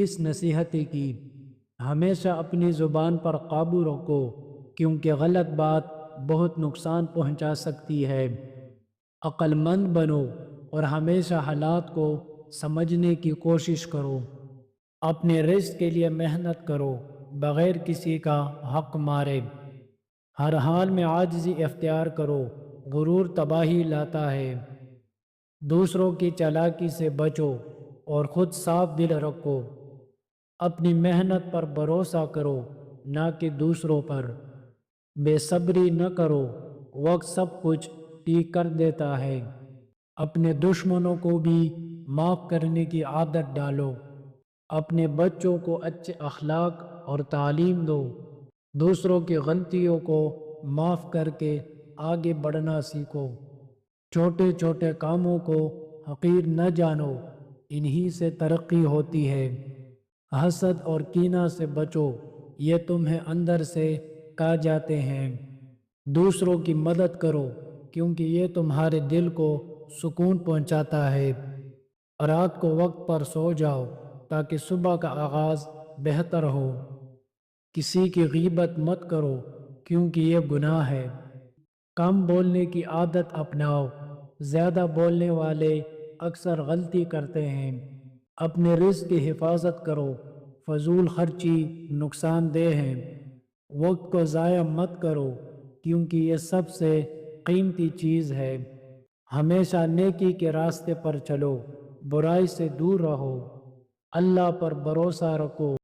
اس نصیحت کی ہمیشہ اپنی زبان پر قابو رکھو، کیونکہ غلط بات بہت نقصان پہنچا سکتی ہے۔ عقل مند بنو اور ہمیشہ حالات کو سمجھنے کی کوشش کرو۔ اپنے رزق کے لیے محنت کرو بغیر کسی کا حق مارے۔ ہر حال میں عاجزی اختیار کرو، غرور تباہی لاتا ہے۔ دوسروں کی چالاکی سے بچو اور خود صاف دل رکھو۔ اپنی محنت پر بھروسہ کرو نہ کہ دوسروں پر۔ بے صبری نہ کرو، وقت سب کچھ ٹھیک کر دیتا ہے۔ اپنے دشمنوں کو بھی معاف کرنے کی عادت ڈالو۔ اپنے بچوں کو اچھے اخلاق اور تعلیم دو۔ دوسروں کی غلطیوں کو معاف کر کے آگے بڑھنا سیکھو۔ چھوٹے چھوٹے کاموں کو حقیر نہ جانو، انہی سے ترقی ہوتی ہے۔ حسد اور کینہ سے بچو، یہ تمہیں اندر سے کھا جاتے ہیں۔ دوسروں کی مدد کرو کیونکہ یہ تمہارے دل کو سکون پہنچاتا ہے۔ رات کو وقت پر سو جاؤ تاکہ صبح کا آغاز بہتر ہو۔ کسی کی غیبت مت کرو کیونکہ یہ گناہ ہے۔ کم بولنے کی عادت اپناؤ، زیادہ بولنے والے اکثر غلطی کرتے ہیں۔ اپنے رزق کی حفاظت کرو، فضول خرچی نقصان دہ ہے۔ وقت کو ضائع مت کرو کیونکہ یہ سب سے قیمتی چیز ہے۔ ہمیشہ نیکی کے راستے پر چلو، برائی سے دور رہو۔ اللہ پر بھروسہ رکھو۔